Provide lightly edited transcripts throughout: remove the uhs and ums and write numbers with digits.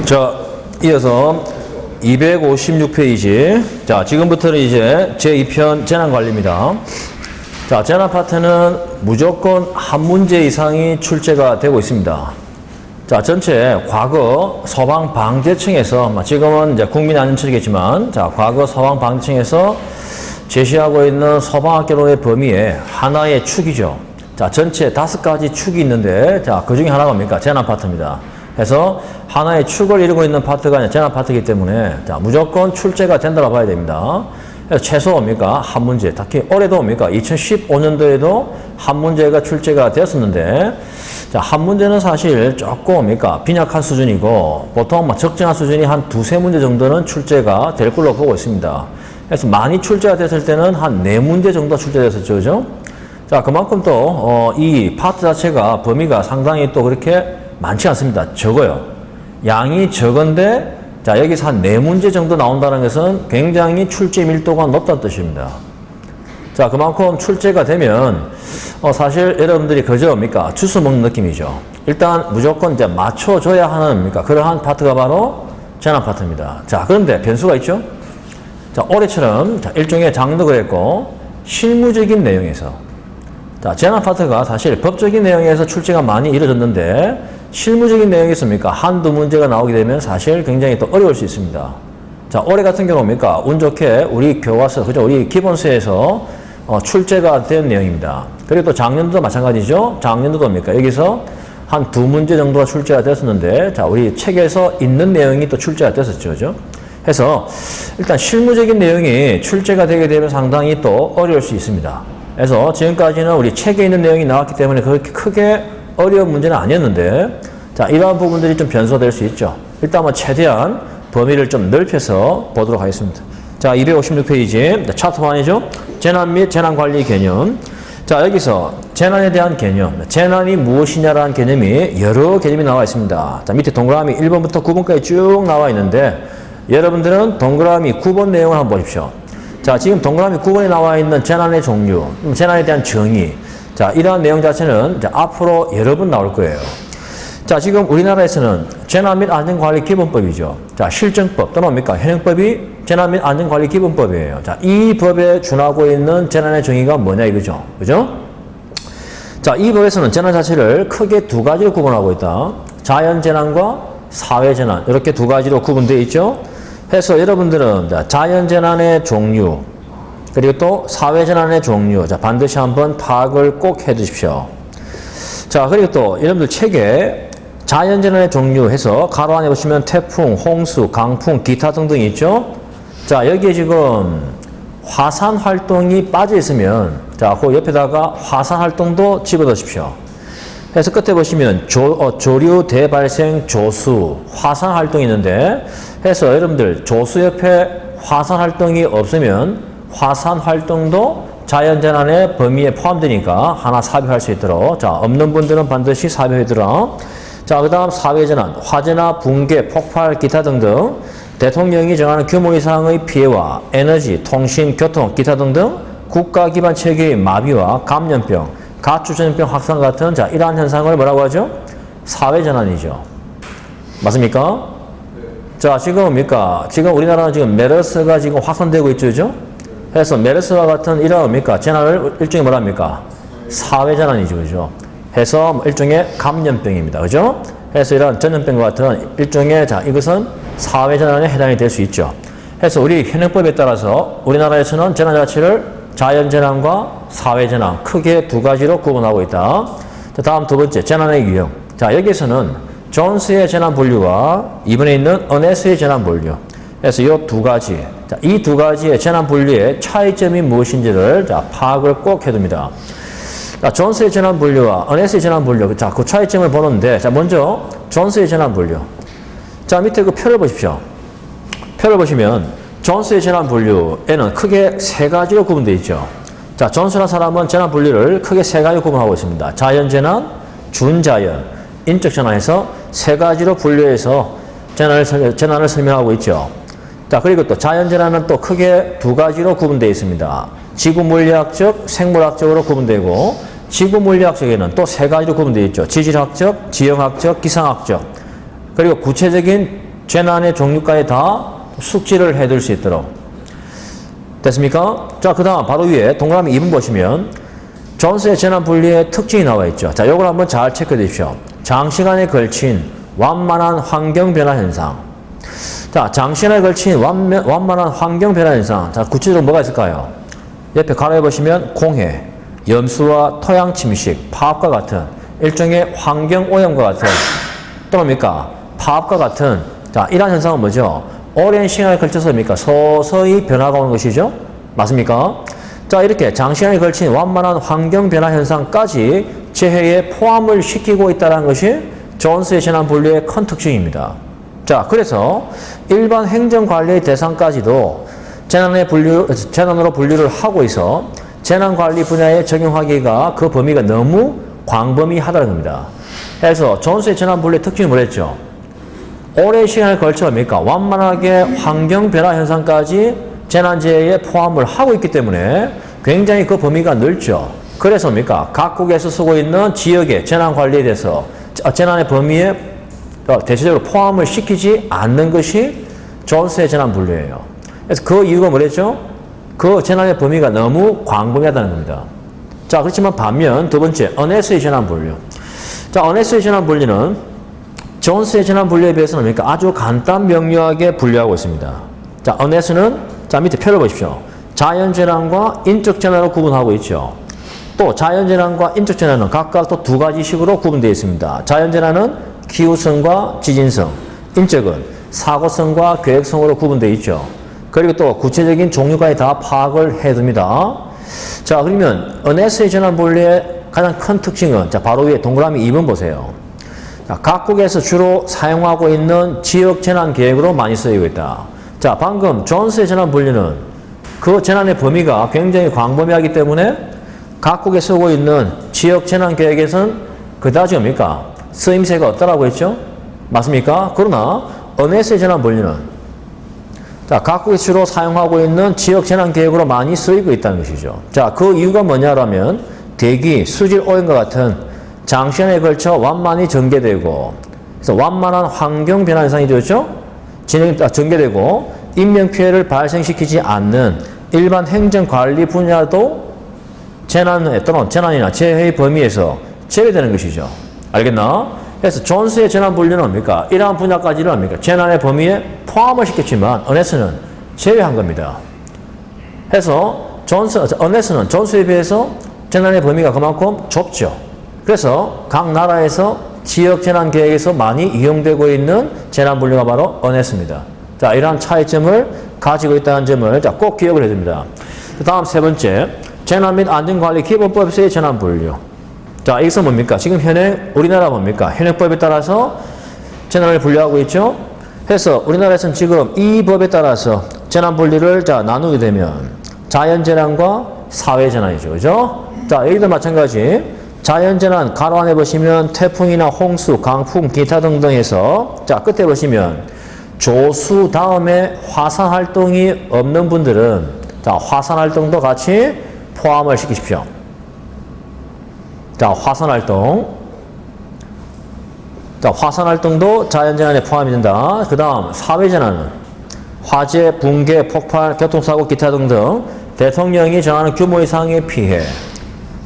자, 이어서 256페이지. 자, 지금부터는 이제 제2편 재난관리입니다. 자, 재난 파트는 무조건 한 문제 이상이 출제가 되고 있습니다. 자, 전체 과거 소방방재청에서, 지금은 이제 국민안전처이겠지만, 자, 과거 소방방재청에서 제시하고 있는 소방학개론의 범위에 하나의 축이죠. 자, 전체 5가지 축이 있는데, 자, 그 중에 하나가 뭡니까? 재난 파트입니다. 그래서 하나의 축을 이루고 있는 파트가 아니라 재난 파트이기 때문에, 자, 무조건 출제가 된다고 봐야 됩니다. 그래서 최소 뭡니까? 한 문제. 특히 올해도 뭡니까? 2015년도에도 한 문제가 출제가 되었었는데, 자, 한 문제는 사실 조금 뭡니까? 빈약한 수준이고, 보통 적정한 수준이 한 2-3문제 정도는 출제가 될 걸로 보고 있습니다. 그래서 많이 출제가 됐을 때는 한 4문제 정도 출제됐었죠. 그죠? 자, 그만큼 또, 이 파트 자체가 범위가 상당히 또 그렇게 많지 않습니다. 적어요. 양이 적은데, 자, 여기서 한 4문제 정도 나온다는 것은 굉장히 출제 밀도가 높다는 뜻입니다. 자, 그만큼 출제가 되면, 사실 여러분들이 그저 뭡니까? 주스 먹는 느낌이죠. 일단 무조건 이제 맞춰줘야 하는 뭡니까? 그러한 파트가 바로 재난 파트입니다. 자, 그런데 변수가 있죠? 자, 올해처럼, 자, 일종의 장르가 했고, 실무적인 내용에서, 자, 재난 파트가 사실 법적인 내용에서 출제가 많이 이루어졌는데, 실무적인 내용이 있습니까? 한두 문제가 나오게 되면 사실 굉장히 또 어려울 수 있습니다. 자, 올해 같은 경우 뭡니까? 운 좋게 우리 교과서, 그죠? 우리 기본서에서 출제가 된 내용입니다. 그리고 또 작년도도 마찬가지죠? 작년도도 뭡니까? 여기서 한 2문제 정도가 출제가 됐었는데, 자, 우리 책에서 있는 내용이 또 출제가 됐었죠. 그죠? 해서 일단 실무적인 내용이 출제가 되게 되면 상당히 또 어려울 수 있습니다. 그래서 지금까지는 우리 책에 있는 내용이 나왔기 때문에 그렇게 크게 어려운 문제는 아니었는데, 자, 이러한 부분들이 좀 변수가 될 수 있죠. 일단 최대한 범위를 좀 넓혀서 보도록 하겠습니다. 자, 256페이지, 차트 1이죠. 재난 및 재난관리 개념. 자, 여기서 재난에 대한 개념, 재난이 무엇이냐라는 개념이 여러 개념이 나와 있습니다. 자, 밑에 동그라미 1번부터 9번까지 쭉 나와 있는데, 여러분들은 동그라미 9번 내용을 한번 보십시오. 자, 지금 동그라미 9번에 나와 있는 재난의 종류, 재난에 대한 정의. 자, 이러한 내용 자체는 이제 앞으로 여러 번 나올 거예요. 자, 지금 우리나라에서는 재난 및 안전관리 기본법이죠. 자, 실정법 또는 뭡니까? 현행법이 재난 및 안전관리 기본법이에요. 자, 이 법에 준하고 있는 재난의 정의가 뭐냐 이거죠. 그죠? 자, 이 법에서는 재난 자체를 크게 2가지로 구분하고 있다. 자연재난과 사회재난. 이렇게 2가지로 구분되어 있죠. 해서 여러분들은 자연재난의 종류, 그리고 또 사회재난의 종류, 자, 반드시 한번 파악을 꼭 해 두십시오. 자, 그리고 또 여러분들 책에 자연재난의 종류 해서 가로 안에 보시면 태풍, 홍수, 강풍, 기타 등등 있죠? 자, 여기에 지금 화산 활동이 빠져 있으면, 자, 그 옆에다가 화산 활동도 집어 넣으십시오. 그래서 끝에 보시면 조류 대발생 조수, 화산 활동이 있는데, 해서 여러분들 조수 옆에 화산 활동이 없으면 화산 활동도 자연재난의 범위에 포함되니까 하나 삽입할 수 있도록, 자, 없는 분들은 반드시 삽입해두라. 자, 그 다음 사회재난, 화재나 붕괴, 폭발, 기타 등등 대통령이 정하는 규모 이상의 피해와 에너지, 통신, 교통, 기타 등등 국가 기반 체계의 마비와 감염병, 가축전염병 확산 같은, 자, 이러한 현상을 뭐라고 하죠? 사회재난이죠. 맞습니까? 자, 지금 뭡니까? 지금 우리나라는 지금 메르스가 지금 확산되고 있죠, 그죠? 그래서 메르스와 같은 이런 뭡니까? 재난을 일종의 뭐랍니까? 사회재난이죠, 그죠? 해서 일종의 감염병입니다, 그죠? 그래서 이런 전염병과 같은 일종의, 자, 이것은 사회재난에 해당이 될 수 있죠. 그래서 우리 현행법에 따라서 우리나라에서는 재난 자체를 자연재난과 사회재난 크게 2가지로 구분하고 있다. 자, 다음 2번째, 재난의 유형. 자, 여기에서는 존스의 재난 분류와 이번에 있는 어네스의 재난 분류. 그래서 이 2가지, 자, 이 2가지의 재난 분류의 차이점이 무엇인지를, 자, 파악을 꼭 해둡니다. 자, 존스의 재난 분류와 어네스의 재난 분류. 자, 그 차이점을 보는데, 자, 먼저 존스의 재난 분류. 자, 밑에 그 표를 보십시오. 표를 보시면 존스의 재난 분류에는 크게 3가지로 구분되어 있죠. 자, 존스라는 사람은 재난 분류를 크게 3가지로 구분하고 있습니다. 자연재난, 준자연, 인적 재난에서 3가지로 분류해서 재난을 설명하고 있죠. 자, 그리고 또 자연재난은 또 크게 2가지로 구분되어 있습니다. 지구물리학적, 생물학적으로 구분되고, 지구물리학적에는 또 3가지로 구분되어 있죠. 지질학적, 지형학적, 기상학적. 그리고 구체적인 재난의 종류까지 다 숙지를 해둘 수 있도록. 됐습니까? 자, 그 다음 바로 위에 동그라미 2번 보시면 존스의 재난 분리의 특징이 나와 있죠. 자, 요걸 한번 잘 체크해 주십시오. 장시간에 걸친 완만한 환경 변화 현상. 자, 장시간에 걸친 완만한 환경 변화 현상. 자, 구체적으로 뭐가 있을까요? 옆에 가로에 보시면 공해, 염수와 토양 침식, 파업과 같은 일종의 환경 오염과 같은 또 뭡니까? 파업과 같은 자, 이러한 현상은 뭐죠? 오랜 시간에 걸쳐서 뭡니까? 서서히 변화가 오는 것이죠. 맞습니까? 자, 이렇게 장시간에 걸친 완만한 환경 변화 현상까지 재해에 포함을 시키고 있다는 것이 존스의 재난 분류의 큰 특징입니다. 자, 그래서 일반 행정관리의 대상까지도 재난으로 분류를 하고 있어 재난관리 분야에 적용하기가 그 범위가 너무 광범위하다는 겁니다. 그래서 존스의 재난 분류의 특징이 뭐랬죠? 오랜 시간을 걸쳐 뭡니까? 완만하게 환경 변화 현상까지 재난재해에 포함을 하고 있기 때문에 굉장히 그 범위가 넓죠. 그래서 뭡니까? 각국에서 쓰고 있는 지역의 재난관리에 대해서 재난의 범위에 대체적으로 포함을 시키지 않는 것이 존스의 재난 분류예요. 그래서 그 이유가 뭐랬죠? 그 재난의 범위가 너무 광범위하다는 겁니다. 자, 그렇지만 반면 두 번째, 어네스의 재난 분류. 자, 어네스의 재난 분류는 존스의 재난 분류에 비해서는 뭡니까? 아주 간단 명료하게 분류하고 있습니다. 자, 어네스는 자, 밑에 표를 보십시오. 자연재난과 인적재난으로 구분하고 있죠. 또 자연재난과 인적재난은 각각 또 두 가지 식으로 구분되어 있습니다. 자연재난은 기후성과 지진성, 인적은 사고성과 계획성으로 구분되어 있죠. 그리고 또 구체적인 종류까지 다 파악을 해둡니다. 자, 그러면 어네스의 재난 분류의 가장 큰 특징은 자, 바로 위에 동그라미 2번 보세요. 자, 각국에서 주로 사용하고 있는 지역 재난 계획으로 많이 쓰이고 있다. 자, 방금 존스의 재난 분류는 그 재난의 범위가 굉장히 광범위하기 때문에 각국에 쓰고 있는 지역 재난 계획에서는 그다지 뭡니까? 쓰임새가 없다라고 했죠? 맞습니까? 그러나 어네스의 재난 분류는 자, 각국에 주로 사용하고 있는 지역 재난 계획으로 많이 쓰이고 있다는 것이죠. 자, 그 이유가 뭐냐라면 대기, 수질 오염과 같은 장시간에 걸쳐 완만히 전개되고 그래서 완만한 환경 변화 현상이 되었죠? 전개되고 인명피해를 발생시키지 않는 일반 행정관리 분야도 재난이나 재해의 범위에서 제외되는 것이죠. 알겠나? 그래서 존스의 재난 분류는 뭡니까? 이러한 분야까지는 뭡니까? 재난의 범위에 포함을 시켰지만 어네스는 제외한 겁니다. 그래서 어네스는 존스에 비해서 재난의 범위가 그만큼 좁죠. 그래서 각 나라에서 지역 재난 계획에서 많이 이용되고 있는 재난 분류가 바로 어네스입니다. 자, 이러한 차이점을 가지고 있다는 점을 자, 꼭 기억을 해줍니다. 그 다음 세 번째, 재난 및 안전관리 기본법에서의 재난 분류. 자, 이것은 뭡니까? 지금 우리나라 뭡니까? 현행법에 따라서 재난을 분류하고 있죠? 그래서 우리나라에서는 지금 이 법에 따라서 재난 분류를 자, 나누게 되면 자연재난과 사회재난이죠. 그죠? 자, 여기도 마찬가지. 자연재난 가로 안에 보시면 태풍이나 홍수, 강풍, 기타 등등 해서 자, 끝에 보시면 조수 다음에 화산 활동이 없는 분들은 자, 화산 활동도 같이 포함을 시키십시오. 자, 화산 활동도 자연재난에 포함이 된다. 그 다음, 사회재난은 화재, 붕괴, 폭발, 교통사고, 기타 등등 대통령이 정하는 규모 이상의 피해,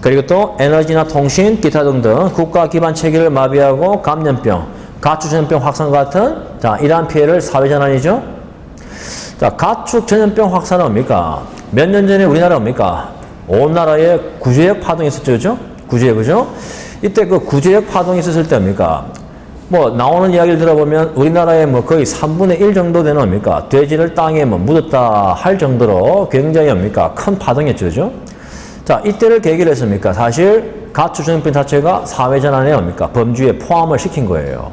그리고 또 에너지나 통신, 기타 등등 국가 기반 체계를 마비하고 감염병, 가축전염병 확산 같은 자, 이러한 피해를 사회재난이죠. 자, 가축전염병 확산은 뭡니까? 몇 년 전에 우리나라 뭡니까? 온 나라에 구제역 파동이 있었죠, 그죠? 구제역, 그죠? 이때 그 구제역 파동이 있었을 때 뭡니까? 뭐, 나오는 이야기를 들어보면 우리나라의 뭐 거의 3분의 1 정도 되는 뭡니까? 돼지를 땅에 뭐 묻었다 할 정도로 굉장히 뭡니까? 큰 파동이었죠, 그죠? 자, 이때를 계기로 했습니까? 사실 가축전염병 자체가 사회재난에 뭡니까? 범주에 포함을 시킨 거예요.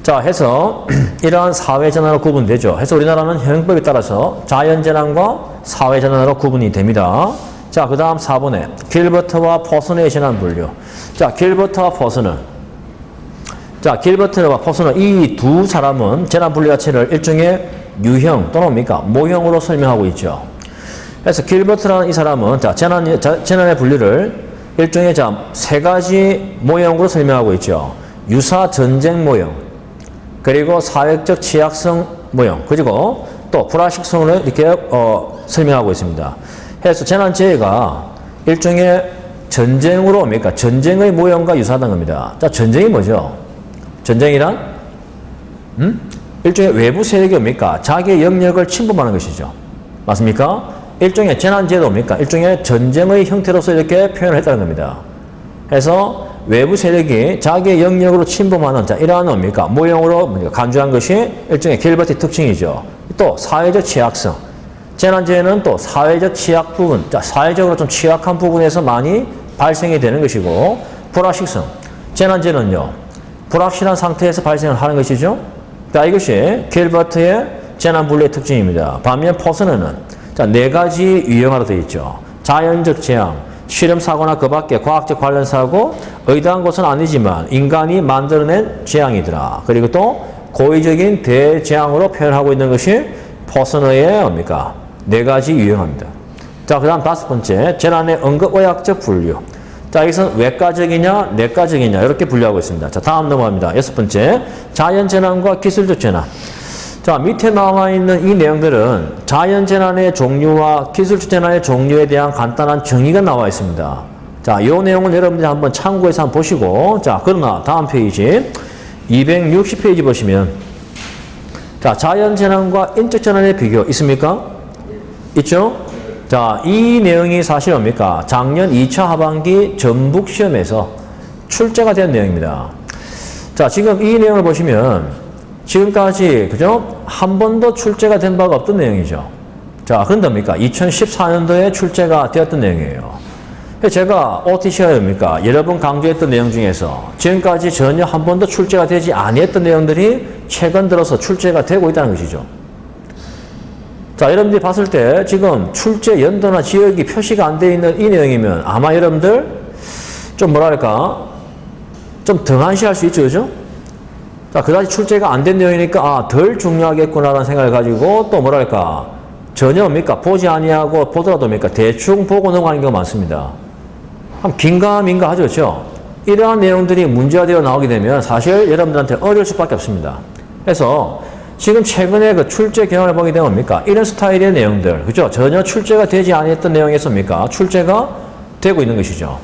자, 해서 이러한 사회재난으로 구분되죠. 해서 우리나라는 현행법에 따라서 자연재난과 사회재난으로 구분이 됩니다. 자, 그 다음 4번에 길버트와 포슨의 재난 분류. 자, 길버트와 포슨은 이 두 사람은 재난 분류 자체를 일종의 유형 또는 뭡니까? 모형으로 설명하고 있죠. 그래서 길버트라는 이 사람은 자, 재난의 분류를 일종의 자, 세 가지 모형으로 설명하고 있죠. 유사 전쟁 모형, 그리고 사회적 취약성 모형, 그리고 또 불확실성을 이렇게 설명하고 있습니다. 그래서 재난재해가 일종의 전쟁으로 뭡니까? 전쟁의 모형과 유사하다는 겁니다. 자, 전쟁이 뭐죠? 전쟁이란? 일종의 외부 세력이 뭡니까? 자기의 영역을 침범하는 것이죠. 맞습니까? 일종의 재난재해도 뭡니까? 일종의 전쟁의 형태로서 이렇게 표현을 했다는 겁니다. 그래서 외부 세력이 자기의 영역으로 침범하는, 자, 이러한 뭡니까? 모형으로 간주한 것이 일종의 길버트의 특징이죠. 또 사회적 취약성. 재난재해는 또 사회적 취약 부분, 자, 사회적으로 좀 취약한 부분에서 많이 발생이 되는 것이고, 불확실성. 재난재해는요, 불확실한 상태에서 발생을 하는 것이죠. 자, 이것이 길버트의 재난분류의 특징입니다. 반면 퍼스너는, 자, 네 가지 유형화로 되어 있죠. 자연적 재앙, 실험사고나 그 밖에 과학적 관련 사고, 의도한 것은 아니지만 인간이 만들어낸 재앙이더라. 그리고 또 고의적인 대재앙으로 표현하고 있는 것이 퍼스너의 뭡니까? 네 가지 유형입니다. 자, 그 다음 다섯 번째, 재난의 응급의학적 분류. 자, 여기서는 외과적이냐, 내과적이냐, 이렇게 분류하고 있습니다. 자, 다음 넘어갑니다. 여섯 번째, 자연재난과 기술적 재난. 자, 밑에 나와 있는 이 내용들은 자연재난의 종류와 기술적 재난의 종류에 대한 간단한 정의가 나와 있습니다. 자, 이 내용은 여러분들이 한번 참고해서 한번 보시고, 자, 그러나 다음 페이지, 260페이지 보시면, 자, 자연재난과 인적 재난의 비교 있습니까? 있죠? 자, 이 내용이 사실 뭡니까? 작년 2차 하반기 전북 시험에서 출제가 된 내용입니다. 자, 지금 이 내용을 보시면 지금까지, 그죠? 한 번도 출제가 된 바가 없던 내용이죠. 자, 그런데 뭡니까? 2014년도에 출제가 되었던 내용이에요. 제가 OTC가 여러 번 강조했던 내용 중에서 지금까지 전혀 한 번도 출제가 되지 아니했던 내용들이 최근 들어서 출제가 되고 있다는 것이죠. 자, 여러분들이 봤을 때 지금 출제 연도나 지역이 표시가 안 되어 있는 이 내용이면 아마 여러분들 좀 뭐랄까 좀 등한시할 수 있죠, 그죠? 자, 그다지 출제가 안 된 내용이니까 아, 덜 중요하겠구나라는 생각을 가지고 또 뭐랄까 전혀 뭡니까 보지 아니하고 보더라도 뭡니까 대충 보고 넘어가는 경우가 많습니다. 한 긴가민가 하죠, 그렇죠? 이러한 내용들이 문제가 되어 나오게 되면 사실 여러분들한테 어려울 수밖에 없습니다. 그래서 지금 최근에 그 출제 경향을 보게 되면 뭡니까? 이런 스타일의 내용들, 그죠? 전혀 출제가 되지 않았던 내용에서 뭡니까? 출제가 되고 있는 것이죠.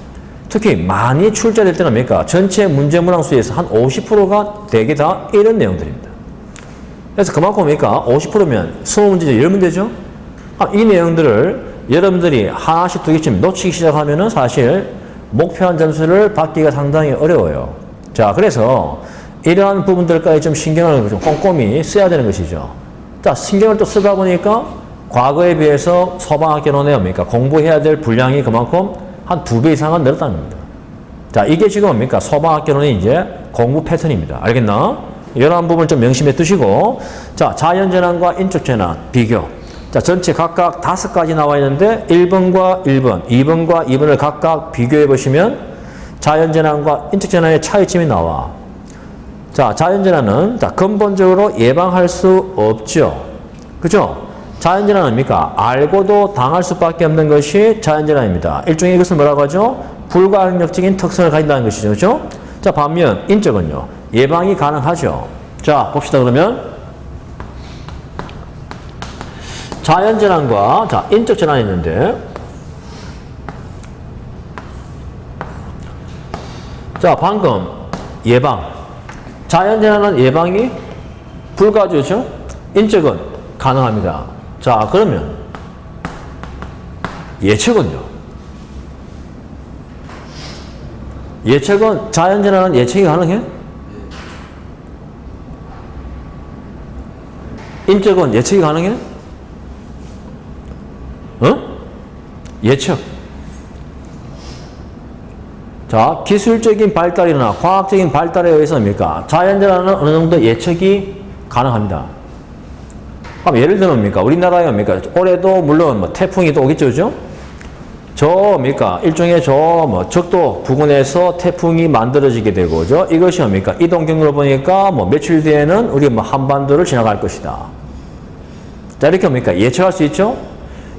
특히 많이 출제될 때는 뭡니까? 전체 문제 문항 수에서 한 50%가 대개 다 이런 내용들입니다. 그래서 그만큼 뭡니까? 50%면 20문제죠, 10문제죠? 이 내용들을 여러분들이 하나씩 두 개쯤 놓치기 시작하면은 사실 목표한 점수를 받기가 상당히 어려워요. 자, 그래서 이러한 부분들까지 좀 신경을 좀 꼼꼼히 써야 되는 것이죠. 자, 신경을 또 쓰다 보니까 과거에 비해서 소방학개론에 뭡니까? 공부해야 될 분량이 그만큼 한 2배 이상은 늘었다는 겁니다. 자, 이게 지금 뭡니까? 소방학개론의 이제 공부 패턴입니다. 알겠나? 이러한 부분을 좀 명심해 두시고, 자, 자연재난과 인적재난 비교. 자, 전체 각각 5가지 나와 있는데 1번과 1번, 2번과 2번을 각각 비교해 보시면 자연재난과 인적재난의 차이점이 나와. 자, 자연재난은 자, 근본적으로 예방할 수 없죠. 그죠? 자연재난은 뭡니까? 알고도 당할 수밖에 없는 것이 자연재난입니다. 일종의 이것을 뭐라고 하죠? 불가항력적인 특성을 가진다는 것이죠. 그죠? 자, 반면 인적은요. 예방이 가능하죠. 자, 봅시다 그러면. 자연재난과 자, 인적재난이 있는데, 자, 방금 예방. 자연재난은 예방이 불가하죠. 인적은 가능합니다. 자, 그러면 예측은요? 예측은 자연재난은 예측이 가능해? 인적은 예측이 가능해? 예측. 자, 기술적인 발달이나 과학적인 발달에 의해서입니까? 자연재난은 어느 정도 예측이 가능합니다. 그럼 예를 들면 뭡니까? 우리나라에 뭡니까? 올해도 물론 뭐 태풍이 또 오겠죠, 그죠? 저 뭡니까? 일종의 저 뭐 적도 부근에서 태풍이 만들어지게 되고, 죠? 이것이 뭡니까? 이동 경로를 보니까 뭐 며칠 뒤에는 우리 뭐 한반도를 지나갈 것이다. 자, 이렇게 뭡니까? 예측할 수 있죠?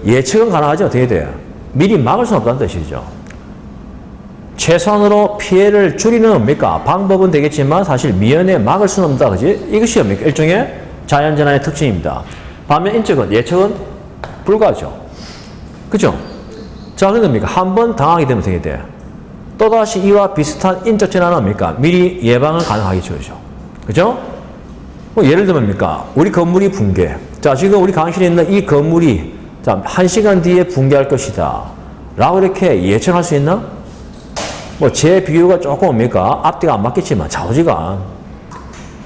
예측은 가능하죠? 어떻게 돼요? 미리 막을 수는 없다는 뜻이죠. 최소한으로 피해를 줄이는 뭡니까? 방법은 되겠지만 사실 미연에 막을 수는 없다. 그지? 이것이 뭡니까? 일종의 자연재난의 특징입니다. 반면 인적은, 예측은 불가하죠. 그죠? 자, 그런 겁니까? 한 번 당하게 되면 되게 돼. 또다시 이와 비슷한 인적 재난은 뭡니까? 미리 예방을 가능하겠죠. 그죠? 뭐 예를 들면 뭡니까? 우리 건물이 붕괴. 자, 지금 우리 강의실에 있는 이 건물이 자, 1시간 뒤에 붕괴할 것이다. 라고 이렇게 예측할 수 있나? 뭐 제 비유가 조금 뭡니까? 앞뒤가 안 맞겠지만 좌우지간.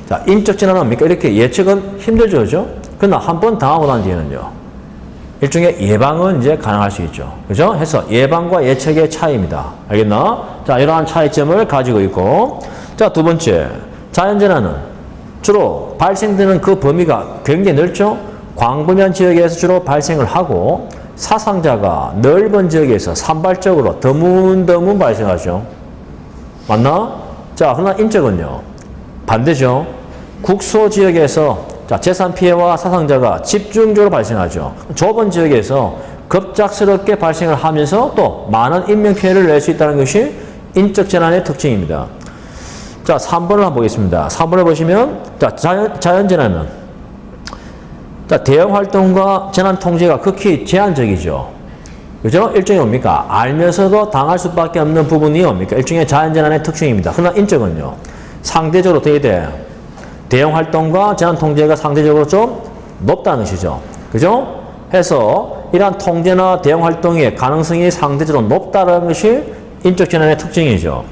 자, 인적 재난은 뭡니까? 이렇게 예측은 힘들죠. 그죠? 그러나 한 번 당하고 난 뒤에는요. 일종의 예방은 이제 가능할 수 있죠. 그죠? 해서 예방과 예측의 차이입니다. 알겠나? 자, 이러한 차이점을 가지고 있고. 자, 두 번째. 자연재난은 주로 발생되는 그 범위가 굉장히 넓죠? 광범위한 지역에서 주로 발생을 하고 사상자가 넓은 지역에서 산발적으로 드문드문 발생하죠. 맞나? 자, 그러나 인적은요. 반대죠. 국소 지역에서 자, 재산 피해와 사상자가 집중적으로 발생하죠. 좁은 지역에서 급작스럽게 발생을 하면서 또 많은 인명 피해를 낼 수 있다는 것이 인적 재난의 특징입니다. 자, 3번을 한번 보겠습니다. 3번을 보시면 자, 자연재난은 자, 대형 활동과 재난 통제가 극히 제한적이죠. 그죠? 일종의 뭡니까? 알면서도 당할 수밖에 없는 부분이 뭡니까? 일종의 자연재난의 특징입니다. 그러나 인적은요. 상대적으로 대형 활동과 재난 통제가 상대적으로 좀 높다는 것이죠. 그죠? 해서 이러한 통제나 대형 활동의 가능성이 상대적으로 높다는 것이 인적 재난의 특징이죠.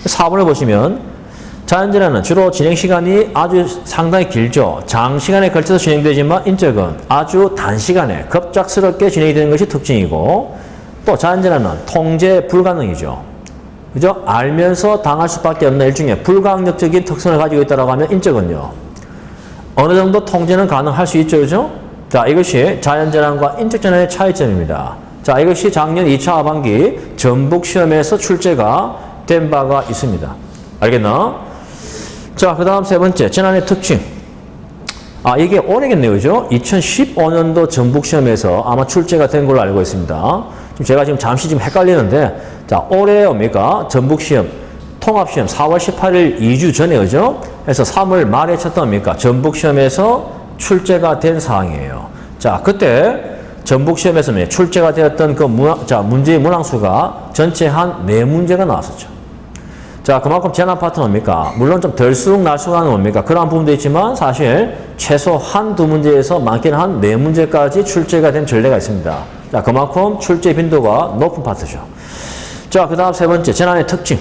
4번을 보시면 자연재난은 주로 진행시간이 아주 상당히 길죠. 장시간에 걸쳐서 진행되지만 인적은 아주 단시간에 급작스럽게 진행이 되는 것이 특징이고 또 자연재난은 통제 불가능이죠. 그죠? 알면서 당할 수밖에 없는 일종의 불가항력적인 특성을 가지고 있다고 하면 인적은요. 어느 정도 통제는 가능할 수 있죠. 그죠? 자, 이것이 자연재난과 인적재난의 차이점입니다. 자, 이것이 작년 2차 하반기 전북시험에서 출제가 된 바가 있습니다. 알겠나? 자, 그 다음 세 번째, 재난의 특징. 이게 올해겠네요. 그죠? 2015년도 전북시험에서 아마 출제가 된 걸로 알고 있습니다. 제가 지금 잠시 헷갈리는데, 자, 올해 뭡니까? 전북시험, 통합시험 4월 18일 2주 전에, 그죠? 해서 3월 말에 쳤던 뭡니까? 전북시험에서 출제가 된 사항이에요. 자, 그때 전북시험에서 출제가 되었던 그 문제의 문항수가 전체 한 4문제가 나왔었죠. 자, 그만큼 재난 파트는 뭡니까? 물론 좀 덜쑥 날쑥 하는 뭡니까? 그러한 부분도 있지만 사실 최소 한두 문제에서 많게는 한 4문제까지 출제가 된 전례가 있습니다. 자, 그만큼 출제 빈도가 높은 파트죠. 자, 그 다음 세 번째, 재난의 특징.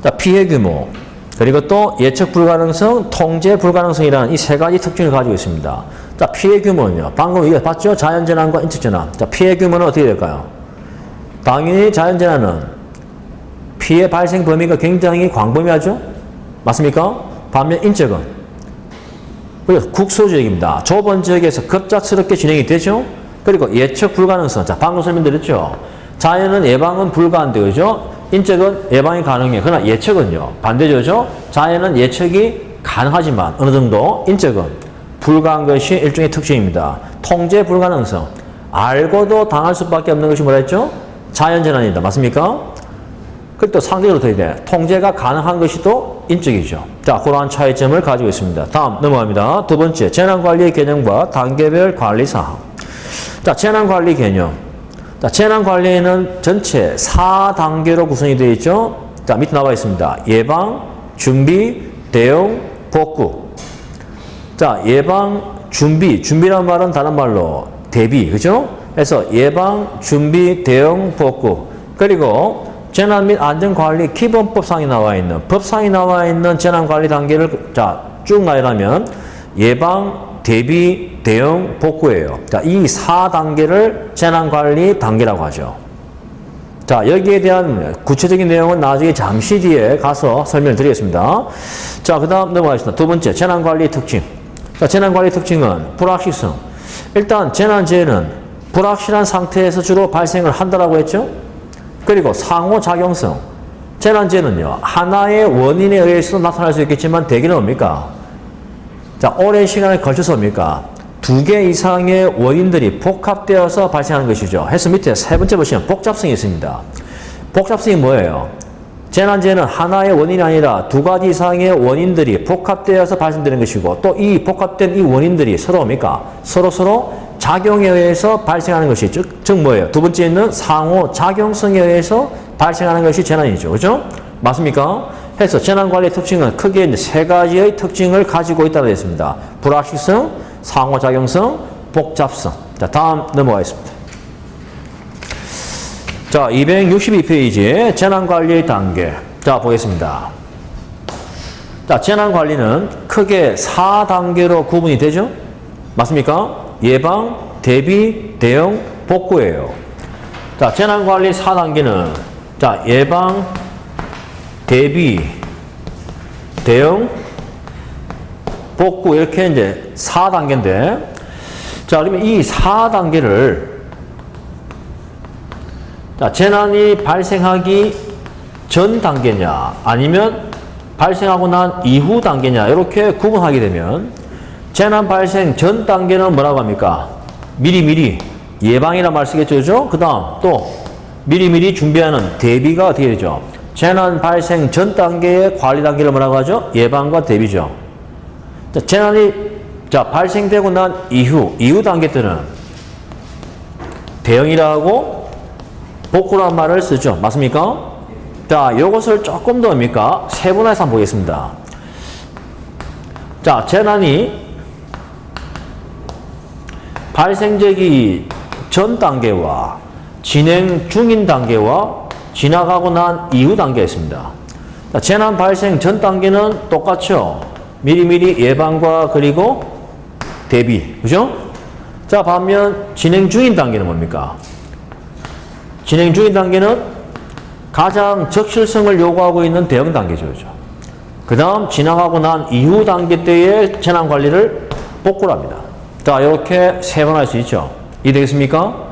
자, 피해 규모, 그리고 또 예측 불가능성, 통제 불가능성이라는 이 세 가지 특징을 가지고 있습니다. 자, 피해 규모는요. 방금 이거 봤죠? 자연재난과 인적재난. 자, 피해 규모는 어떻게 될까요? 당연히 자연재난은 피해 발생 범위가 굉장히 광범위하죠? 맞습니까? 반면 인적은 국소 지역입니다. 좁은 지역에서 급작스럽게 진행이 되죠? 그리고 예측 불가능성. 자, 방금 설명드렸죠? 자연은 예방은 불가한데, 그죠? 인적은 예방이 가능해. 그러나 예측은요, 반대죠? 자연은 예측이 가능하지만 어느 정도 인적은 불가한 것이 일종의 특징입니다. 통제 불가능성. 알고도 당할 수밖에 없는 것이 뭐라 했죠? 자연재난이다. 맞습니까? 그리고 또 상대적으로 더 돼. 통제가 가능한 것이 또 인적이죠. 자, 그러한 차이점을 가지고 있습니다. 다음 넘어갑니다. 두 번째, 재난관리의 개념과 단계별 관리 사항. 자, 재난관리 개념. 자, 재난관리에는 전체 4단계로 구성이 되어 있죠. 자, 밑에 나와 있습니다. 예방, 준비, 대응, 복구. 자, 예방, 준비란 말은 다른 말로 대비, 그죠? 그래서 예방, 준비, 대응, 복구. 그리고 재난 및 안전관리 기본법상에 나와 있는, 법상에 나와 있는 재난관리 단계를 자, 쭉 나열하면 예방, 대비, 대응, 복구예요. 자, 이 4단계를 재난관리 단계라고 하죠. 자, 여기에 대한 구체적인 내용은 나중에 잠시 뒤에 가서 설명을 드리겠습니다. 자, 그 다음 넘어가겠습니다. 두 번째, 재난관리 특징. 자, 재난관리 특징은 불확실성. 일단 재난재해는 불확실한 상태에서 주로 발생을 한다라고 했죠. 그리고 상호작용성. 재난재해는요, 하나의 원인에 의해서 나타날 수 있겠지만 대개는 뭡니까? 자, 오랜 시간에 걸쳐서 뭡니까? 2개 이상의 원인들이 복합되어서 발생하는 것이죠. 해서 밑에 세 번째 보시면 복잡성이 있습니다. 복잡성이 뭐예요? 재난재해는 하나의 원인이 아니라 두 가지 이상의 원인들이 복합되어서 발생되는 것이고 또 이 복합된 이 원인들이 서로 뭡니까? 서로 작용에 의해서 발생하는 것이 즉 뭐예요? 두 번째 있는 상호 작용성에 의해서 발생하는 것이 재난이죠. 그죠? 맞습니까? 해서 재난관리의 특징은 크게 이제 세 가지의 특징을 가지고 있다고 되어 있습니다. 불확실성, 상호작용성, 복잡성. 자, 다음 넘어가겠습니다. 자, 262페이지에 재난관리의 단계. 자, 보겠습니다. 자, 재난관리는 크게 4단계로 구분이 되죠? 맞습니까? 예방, 대비, 대응, 복구예요. 자, 재난관리 4단계는 자, 예방, 대비, 대응, 복구 이렇게 이제 4단계인데 자, 그러면 이 4단계를 자, 재난이 발생하기 전 단계냐 아니면 발생하고 난 이후 단계냐 이렇게 구분하게 되면 재난 발생 전 단계는 뭐라고 합니까? 미리미리 예방이란 말 쓰겠죠. 그 다음 또 미리미리 준비하는 대비가 어떻게 되죠? 재난 발생 전 단계의 관리 단계를 뭐라고 하죠? 예방과 대비죠. 자, 재난이 발생되고 난 이후 단계 때는 대응이라고 복구란 말을 쓰죠. 맞습니까? 자, 요것을 조금 더 뭡니까? 세분화해서 한번 보겠습니다. 자, 재난이 발생되기 전 단계와 진행 중인 단계와 지나가고 난 이후 단계가 있습니다. 자, 재난 발생 전 단계는 똑같죠. 미리미리 예방과 그리고 대비. 그죠? 자, 반면 진행 중인 단계는 뭡니까? 진행 중인 단계는 가장 적실성을 요구하고 있는 대응 단계죠. 그 다음 지나가고 난 이후 단계 때의 재난 관리를 복구를 합니다. 자, 이렇게 세분할 수 있죠. 이해되겠습니까?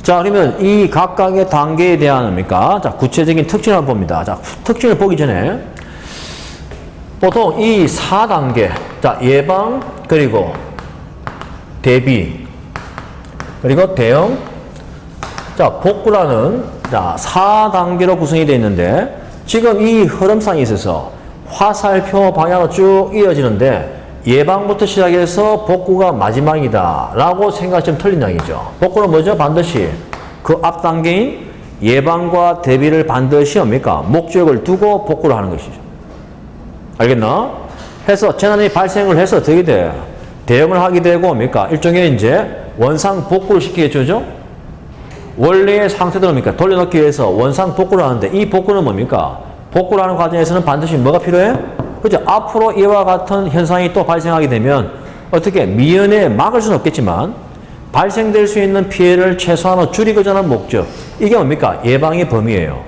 자, 그러면 이 각각의 단계에 대한 뭡니까? 자, 구체적인 특징을 한번 봅니다. 자, 특징을 보기 전에 보통 이 4단계, 자, 예방, 그리고 대비, 그리고 대응, 자, 복구라는 자, 4단계로 구성이 되어 있는데 지금 이 흐름상에 있어서 화살표 방향으로 쭉 이어지는데 예방부터 시작해서 복구가 마지막이다 라고 생각하시면 틀린 양이죠. 복구는 뭐죠? 반드시 그 앞 단계인 예방과 대비를 반드시 뭡니까? 목적을 두고 복구를 하는 것이죠. 알겠나? 해서 재난이 발생을 해서 어떻게 돼? 대응을 하게 되고 뭡니까? 일종의 이제 원상 복구를 시키겠죠? 원래의 상태대로 뭡니까? 돌려놓기 위해서 원상 복구를 하는데 이 복구는 뭡니까? 복구를 하는 과정에서는 반드시 뭐가 필요해? 그죠? 앞으로 이와 같은 현상이 또 발생하게 되면 어떻게 미연에 막을 수는 없겠지만 발생될 수 있는 피해를 최소한으로 줄이고자 하는 목적. 이게 뭡니까? 예방의 범위예요.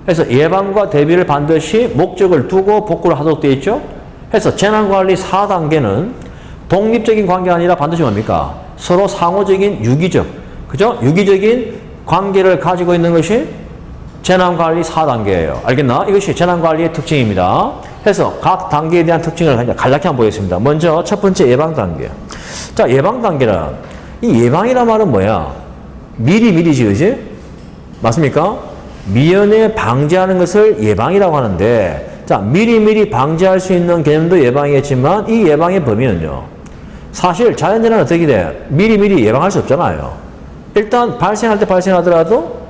그래서 예방과 대비를 반드시 목적을 두고 복구를 하도록 되어 있죠. 그래서 재난관리 4단계는 독립적인 관계가 아니라 반드시 뭡니까? 서로 상호적인 유기적, 그죠? 유기적인 관계를 가지고 있는 것이 재난관리 4단계예요. 알겠나? 이것이 재난관리의 특징입니다. 그래서 각 단계에 대한 특징을 간략히 한번 보겠습니다. 먼저 첫 번째 예방 단계. 자, 예방 단계는 이 예방이란 말은 뭐야? 미리미리지, 그지? 맞습니까? 미연에 방지하는 것을 예방이라고 하는데 자, 미리미리 방지할 수 있는 개념도 예방이겠지만 이 예방의 범위는요. 사실 자연재난은 어떻게 돼? 미리미리 예방할 수 없잖아요. 일단 발생할 때 발생하더라도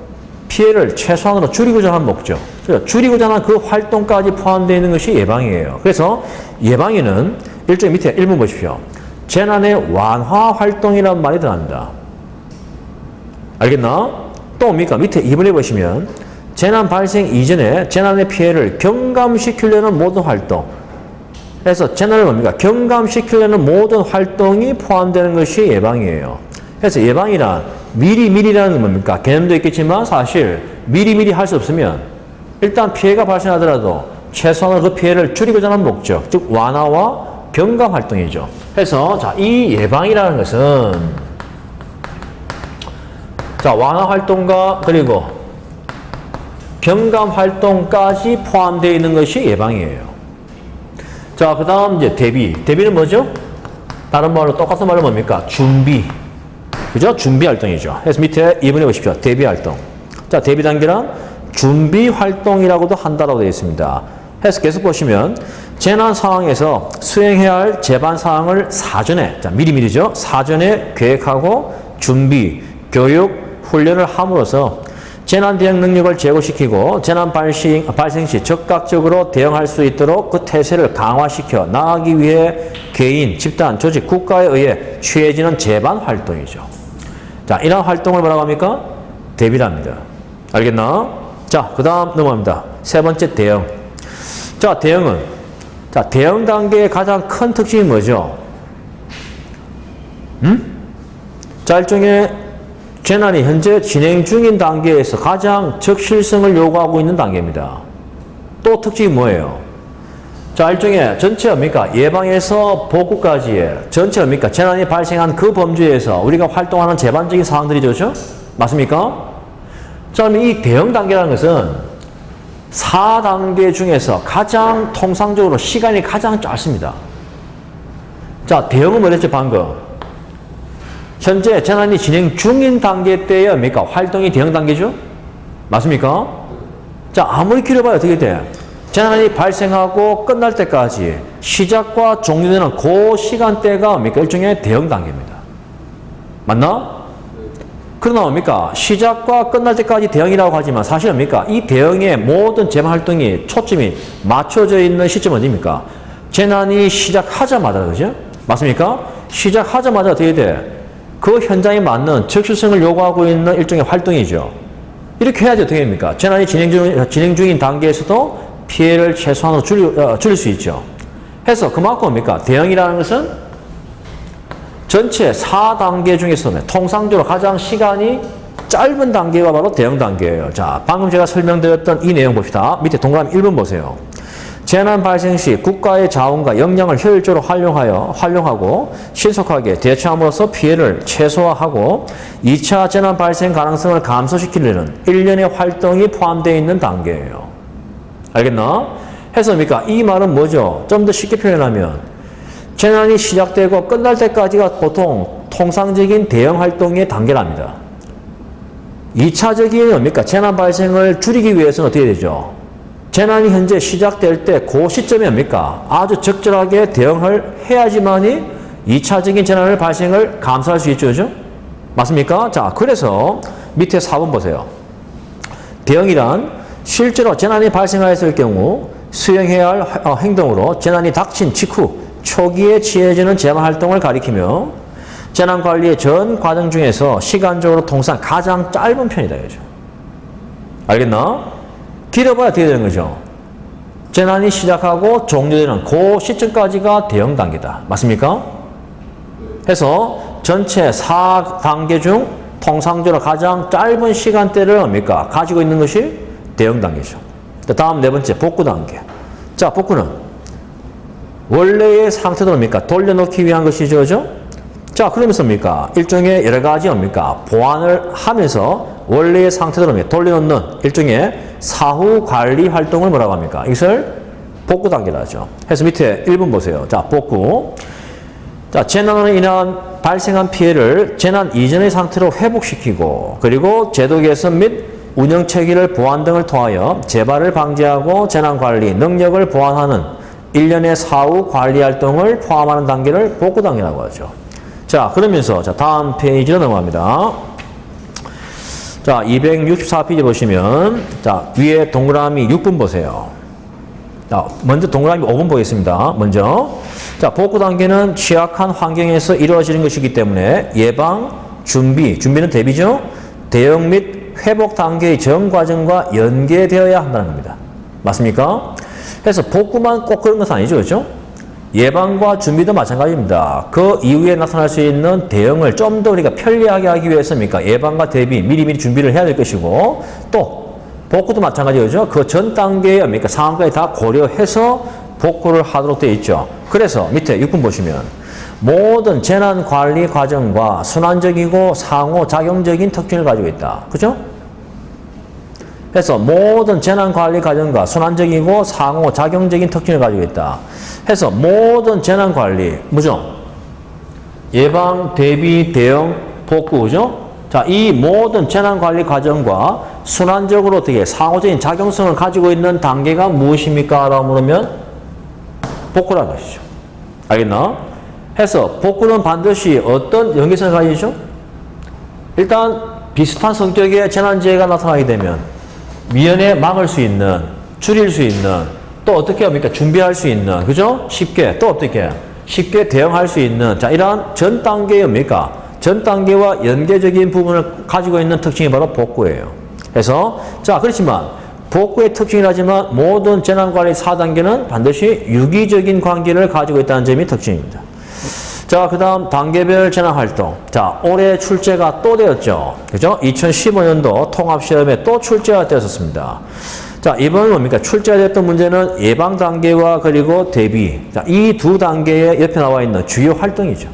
피해를 최소한으로 줄이고자 하는 목적. 줄이고자 하는 그 활동까지 포함되어 있는 것이 예방이에요. 그래서 예방에는 일종의 밑에 1번 보십시오. 재난의 완화 활동이라는 말이 들어갑니다. 알겠나? 또 뭡니까? 밑에 2번에 보시면 재난 발생 이전에 재난의 피해를 경감시키려는 모든 활동. 그래서 재난을 뭡니까? 경감시키려는 모든 활동이 포함되는 것이 예방이에요. 그래서 예방이란 미리미리라는 뭡니까? 개념도 있겠지만 사실 미리미리 할 수 없으면 일단 피해가 발생하더라도 최소한으로 그 피해를 줄이고자 하는 목적, 즉 완화와 경감 활동이죠. 그래서 자, 이 예방이라는 것은 자, 완화 활동과 그리고 경감 활동까지 포함되어 있는 것이 예방이에요. 자, 그 다음 이제 대비. 대비는 뭐죠? 다른 말로 똑같은 말로 뭡니까? 준비. 그죠? 준비 활동이죠. 그래서 밑에 2번에 보십시오. 대비 활동. 자, 대비 단계란 준비 활동이라고도 한다라고 되어 있습니다. 해서 계속 보시면 재난 상황에서 수행해야 할 재반 사항을 사전에, 자, 미리미리죠. 사전에 계획하고 준비, 교육, 훈련을 함으로써 재난 대응 능력을 제고시키고 재난 발생 시 적극적으로 대응할 수 있도록 그 태세를 강화시켜 나가기 위해 개인, 집단, 조직, 국가에 의해 취해지는 재반 활동이죠. 자, 이런 활동을 뭐라고 합니까? 대비랍니다. 알겠나? 자, 그 다음 넘어갑니다. 세 번째 대응. 자, 대응은, 자, 대응 단계의 가장 큰 특징이 뭐죠? 자, 일종의 재난이 현재 진행 중인 단계에서 가장 적실성을 요구하고 있는 단계입니다. 또 특징이 뭐예요? 자, 일종의 전체 뭡니까? 예방에서 복구까지의 전체 뭡니까? 재난이 발생한 그 범주에서 우리가 활동하는 재반적인 사항들이죠. 그렇죠? 맞습니까? 자, 그럼 이 대응 단계라는 것은 4단계 중에서 가장 통상적으로 시간이 가장 짧습니다. 자, 대응은 뭐랬죠, 방금? 현재 재난이 진행 중인 단계 때에 뭡니까? 활동이 대응 단계죠? 맞습니까? 자, 아무리 길어봐야 어떻게 돼? 재난이 발생하고 끝날 때까지 시작과 종료되는 그 시간대가 뭡니까? 일종의 대응 단계입니다. 맞나? 그러나 뭡니까? 시작과 끝날 때까지 대응이라고 하지만 사실 뭡니까? 이 대응의 모든 재반 활동이 초점이 맞춰져 있는 시점은 어디입니까? 재난이 시작하자마자, 그죠? 맞습니까? 시작하자마자 어떻게 돼? 그 현장에 맞는 적실성을 요구하고 있는 일종의 활동이죠. 이렇게 해야지 어떻게 됩니까? 재난이 진행 중인 단계에서도 피해를 최소한으로 줄일 수 있죠. 해서 그만큼 뭡니까? 대응이라는 것은 전체 4단계 중에서는 통상적으로 가장 시간이 짧은 단계가 바로 대응 단계예요. 자, 방금 제가 설명드렸던 이 내용 봅시다. 밑에 동그라미 1번 보세요. 재난 발생 시 국가의 자원과 역량을 효율적으로 활용하고 신속하게 대처함으로써 피해를 최소화하고 2차 재난 발생 가능성을 감소시키려는 일련의 활동이 포함되어 있는 단계예요. 알겠나? 해서 뭡니까? 이 말은 뭐죠? 좀 더 쉽게 표현하면 재난이 시작되고 끝날 때까지가 보통 통상적인 대응 활동의 단계랍니다. 2차적인 뭡니까? 재난 발생을 줄이기 위해서는 어떻게 되죠? 재난이 현재 시작될 때 그 시점이 뭡니까? 아주 적절하게 대응을 해야지만이 2차적인 재난을 발생을 감소할 수 있죠. 그죠? 맞습니까? 자, 그래서 밑에 4번 보세요. 대응이란 실제로 재난이 발생하였을 경우 수행해야 할 행동으로 재난이 닥친 직후 초기에 취해지는 재반 활동을 가리키며 재난 관리의 전 과정 중에서 시간적으로 통상 가장 짧은 편이다. 그죠? 알겠나? 길어봐야 어떻게 되는 거죠? 재난이 시작하고 종료되는 그 시점까지가 대응 단계다. 맞습니까? 해서 전체 4단계 중 통상적으로 가장 짧은 시간대를 뭡니까? 가지고 있는 것이 대응 단계죠. 다음 네 번째, 복구 단계. 자, 복구는 원래의 상태도 뭡니까? 돌려놓기 위한 것이죠. 그죠? 자, 그러면서 뭡니까? 일종의 여러 가지 뭡니까? 보완을 하면서 원래의 상태대로 돌려놓는 일종의 사후 관리 활동을 뭐라고 합니까? 이것을 복구 단계라 하죠. 해서 밑에 1번 보세요. 자, 복구. 자, 재난으로 인한 발생한 피해를 재난 이전의 상태로 회복시키고 그리고 제도 개선 및 운영 체계를 보완 등을 통하여 재발을 방지하고 재난 관리 능력을 보완하는 일련의 사후 관리 활동을 포함하는 단계를 복구 단계라고 하죠. 자, 그러면서 자, 다음 페이지로 넘어갑니다. 자, 264페이지 보시면 자, 위에 동그라미 6번 보세요. 자, 먼저 동그라미 5번 보겠습니다. 먼저 자, 복구 단계는 취약한 환경에서 이루어지는 것이기 때문에 예방, 준비는 대비죠. 대응 및 회복 단계의 전 과정과 연계되어야 한다는 겁니다. 맞습니까? 그래서 복구만 꼭 그런 것은 아니죠. 그렇죠? 예방과 준비도 마찬가지입니다. 그 이후에 나타날 수 있는 대응을 좀 더 우리가 편리하게 하기 위해서입니까? 예방과 대비, 미리미리 준비를 해야 될 것이고 또 복구도 마찬가지죠. 그 전 단계의 뭡니까? 상황까지 다 고려해서 복구를 하도록 되어 있죠. 그래서 밑에 6번 보시면 모든 재난 관리 과정과 순환적이고 상호작용적인 특징을 가지고 있다. 그죠? 그래서 모든 재난 관리 과정과 순환적이고 상호작용적인 특징을 가지고 있다. 해서 모든 재난 관리, 뭐죠? 예방, 대비, 대응, 복구, 그죠? 자, 이 모든 재난 관리 과정과 순환적으로 어떻게 상호적인 작용성을 가지고 있는 단계가 무엇입니까? 라고 물으면 복구라는 것이죠. 알겠나? 해서 복구는 반드시 어떤 연계성을 가지죠? 일단 비슷한 성격의 재난재해가 나타나게 되면 미연에 막을 수 있는, 줄일 수 있는, 또 어떻게 합니까? 준비할 수 있는, 그죠? 쉽게, 또 어떻게? 쉽게 대응할 수 있는, 자, 이러한 전 단계의 뭡니까? 전 단계와 연계적인 부분을 가지고 있는 특징이 바로 복구예요. 그래서, 자, 그렇지만, 복구의 특징이라지만 모든 재난관리 4단계는 반드시 유기적인 관계를 가지고 있다는 점이 특징입니다. 자, 그 다음 단계별 재난활동. 자, 올해 출제가 또 되었죠. 그죠? 2015년도 통합시험에 또 출제가 되었습니다. 자, 이번은 뭡니까? 출제가 됐던 문제는 예방 단계와 그리고 대비. 자, 이 두 단계에 옆에 나와 있는 주요 활동이죠.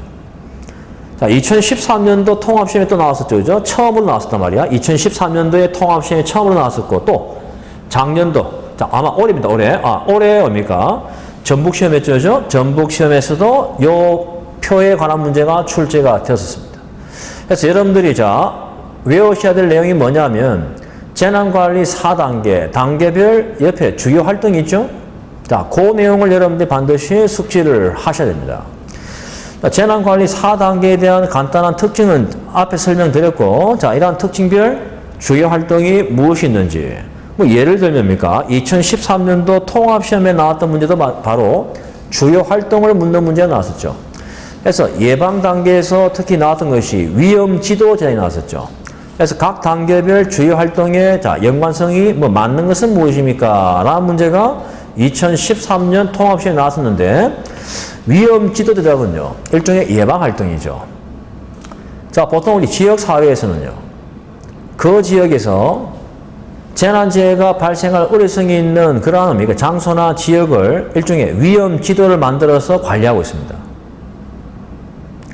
자, 2013년도 통합시험에 또 나왔었죠. 그죠? 처음으로 나왔었단 말이야. 2013년도에 통합시험에 처음으로 나왔었고, 또 작년도. 자, 아마 올해입니다. 올해 뭡니까? 전북시험했죠. 그죠? 전북시험에서도 요 표에 관한 문제가 출제가 되었습니다. 그래서 여러분들이 자, 외우셔야 될 내용이 뭐냐면, 재난관리 4단계, 단계별 옆에 주요 활동이 있죠? 자, 그 내용을 여러분들이 반드시 숙지를 하셔야 됩니다. 자, 재난관리 4단계에 대한 간단한 특징은 앞에 설명드렸고, 자, 이러한 특징별 주요 활동이 무엇이 있는지, 뭐 예를 들면입니까? 2013년도 통합시험에 나왔던 문제도 바로 주요 활동을 묻는 문제가 나왔었죠. 그래서 예방 단계에서 특히 나왔던 것이 위험 지도 제안이 나왔었죠. 그래서 각 단계별 주요 활동의 자, 연관성이 뭐 맞는 것은 무엇입니까? 라는 문제가 2013년 통합시험에 나왔었는데, 위험 지도 대답은요, 일종의 예방 활동이죠. 자, 보통 우리 지역 사회에서는요, 그 지역에서 재난재해가 발생할 우려성이 있는 그러한 장소나 지역을 일종의 위험 지도를 만들어서 관리하고 있습니다.